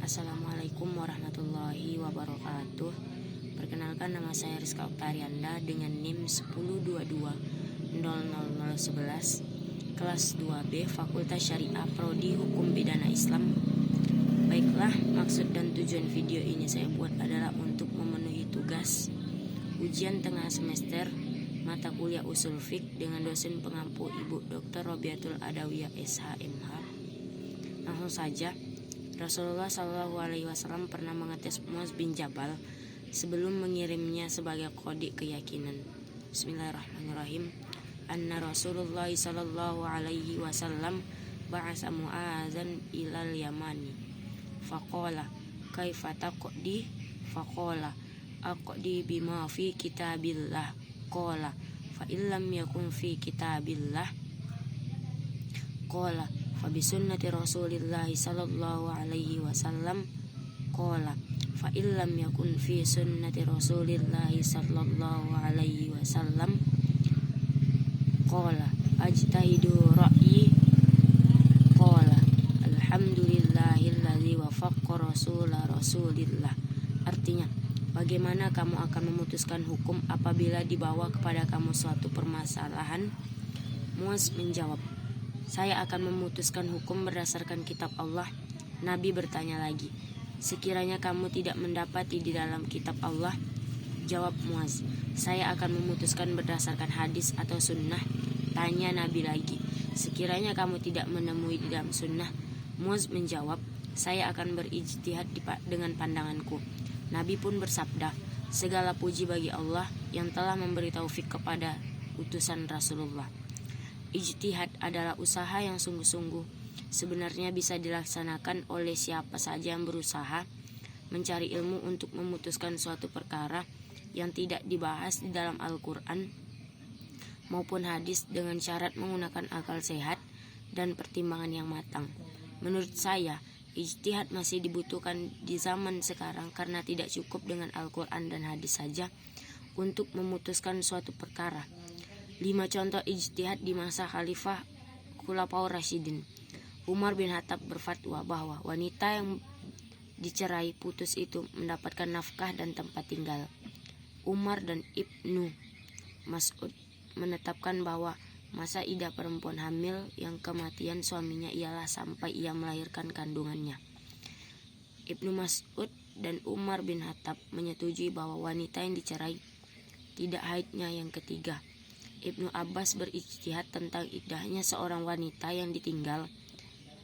Assalamualaikum warahmatullahi wabarakatuh. Perkenalkan, nama saya Rizka Oktarianda dengan NIM 1022000011, kelas 2B, Fakultas Syariah, Prodi Hukum Pidana Islam. Baiklah, maksud dan tujuan video ini saya buat adalah untuk memenuhi tugas ujian tengah semester mata kuliah usul fiqh dengan dosen pengampu Ibu Dr. Robiatul Adawiyah SHMH. Langsung saja. Rasulullah SAW pernah mengetes Muaz bin Jabal sebelum mengirimnya sebagai kode keyakinan. Bismillahirrahmanirrahim. Anna Rasulullah SAW ba'asa Mu'azan ilal Yamani. Faqala kaifa taqdi? Faqala aqdi bima fi kitabillah. Qala fa illam yakun fi kitabillah. Qala fa bi sunnati Rasulillah sallallahu alaihi wasallam. Qala fa illam yakun fi sunnati Rasulillah sallallahu alaihi wasallam. Qala ajtahidu ra'yi. Qala alhamdulillahilladzi wafaqqa rasulillah. Artinya, bagaimana kamu akan memutuskan hukum apabila dibawa kepada kamu suatu permasalahan? Muaz menjawab, saya akan memutuskan hukum berdasarkan kitab Allah. Nabi bertanya lagi, sekiranya kamu tidak mendapati di dalam kitab Allah? Jawab Muaz, saya akan memutuskan berdasarkan hadis atau sunnah. Tanya Nabi lagi, sekiranya kamu tidak menemui di dalam sunnah? Muaz menjawab, saya akan berijtihad dengan pandanganku. Nabi pun bersabda, segala puji bagi Allah yang telah memberi taufik kepada utusan Rasulullah. Ijtihad adalah usaha yang sungguh-sungguh. Sebenarnya bisa dilaksanakan oleh siapa saja yang berusaha mencari ilmu untuk memutuskan suatu perkara yang tidak dibahas di dalam Al-Quran maupun hadis dengan syarat menggunakan akal sehat dan pertimbangan yang matang. Menurut saya, ijtihad masih dibutuhkan di zaman sekarang karena tidak cukup dengan Al-Quran dan hadis saja untuk memutuskan suatu perkara. 5 contoh ijtihad di masa Khalifah Khulafaur Rasyidin. Umar bin Khattab berfatwa bahwa wanita yang dicerai putus itu mendapatkan nafkah dan tempat tinggal. Umar dan Ibnu Mas'ud menetapkan bahwa masa idah perempuan hamil yang kematian suaminya ialah sampai ia melahirkan kandungannya. Ibnu Mas'ud dan Umar bin Khattab menyetujui bahwa wanita yang dicerai tidak haidnya yang ketiga. Ibnu Abbas berijtihad tentang iddahnya seorang wanita yang ditinggal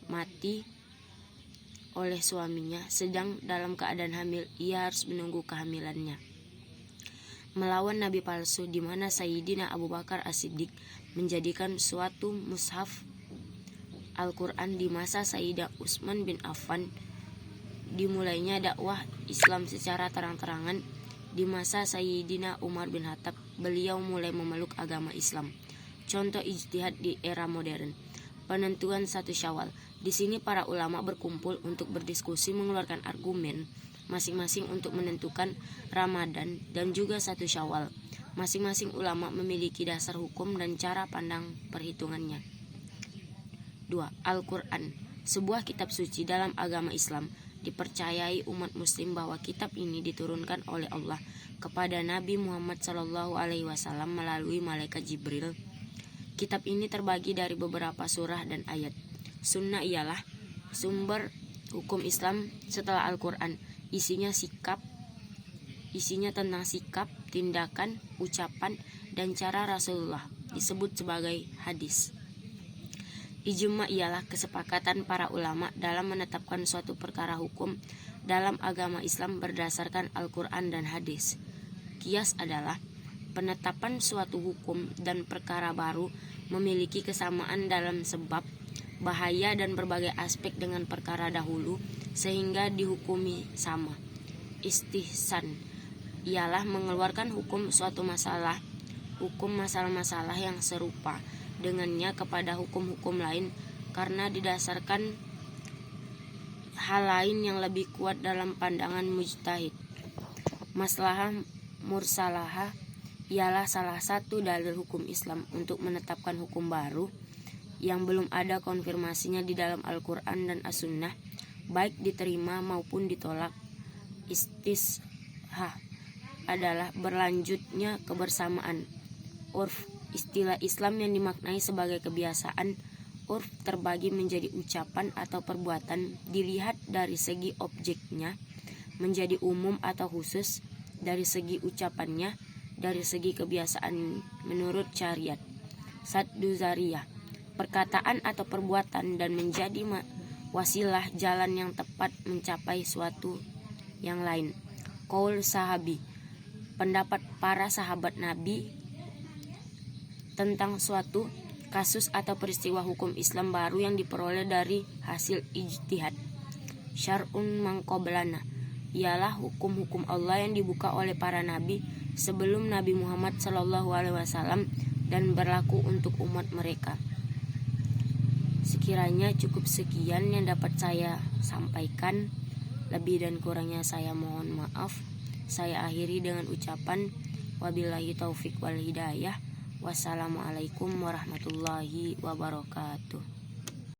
mati oleh suaminya sedang dalam keadaan hamil, ia harus menunggu kehamilannya. Melawan nabi palsu, di mana Sayyidina Abu Bakar As-Siddiq menjadikan suatu mushaf Al-Quran di masa Sayyidah Utsman bin Affan. Dimulainya dakwah Islam secara terang-terangan di masa Sayyidina Umar bin Khattab. Beliau mulai memeluk agama Islam. Contoh ijtihad di era modern. Penentuan 1 Syawal. Di sini para ulama berkumpul untuk berdiskusi mengeluarkan argumen masing-masing untuk menentukan Ramadan dan juga 1 Syawal. Masing-masing ulama memiliki dasar hukum dan cara pandang perhitungannya. 2. Al-Quran. Sebuah kitab suci dalam agama Islam. Dipercayai umat muslim bahwa kitab ini diturunkan oleh Allah kepada Nabi Muhammad SAW melalui malaikat Jibril. Kitab ini terbagi dari beberapa surah dan ayat. Sunnah ialah sumber hukum Islam setelah Al-Quran. Isinya tentang sikap, tindakan, ucapan, dan cara Rasulullah, disebut sebagai hadis. Ijma' ialah kesepakatan para ulama dalam menetapkan suatu perkara hukum dalam agama Islam berdasarkan Al-Quran dan hadis. Qiyas adalah penetapan suatu hukum dan perkara baru memiliki kesamaan dalam sebab, bahaya, dan berbagai aspek dengan perkara dahulu sehingga dihukumi sama. Istihsan ialah mengeluarkan hukum suatu masalah, hukum masalah-masalah yang serupa dengannya kepada hukum-hukum lain karena didasarkan hal lain yang lebih kuat dalam pandangan mujtahid. Maslahah mursalahah ialah salah satu dalil hukum Islam untuk menetapkan hukum baru yang belum ada konfirmasinya di dalam Al-Quran dan As-Sunnah. baik diterima maupun ditolak. Istishah adalah berlanjutnya kebersamaan. Urf, istilah Islam yang dimaknai sebagai kebiasaan. Urf terbagi menjadi ucapan atau perbuatan dilihat dari segi objeknya, menjadi umum atau khusus dari segi ucapannya, dari segi kebiasaan menurut syariat. Saddu zariyah, perkataan atau perbuatan dan menjadi wasilah jalan yang tepat mencapai suatu yang lain. Qaul sahabi, pendapat para sahabat Nabi tentang suatu kasus atau peristiwa hukum Islam baru yang diperoleh dari hasil ijtihad. Syar'un man qablana, ialah hukum-hukum Allah yang dibuka oleh para nabi sebelum Nabi Muhammad SAW dan berlaku untuk umat mereka. Sekiranya cukup sekian yang dapat saya sampaikan. Lebih dan kurangnya saya mohon maaf. Saya akhiri dengan ucapan wabillahi taufik wal hidayah. Wassalamualaikum warahmatullahi wabarakatuh.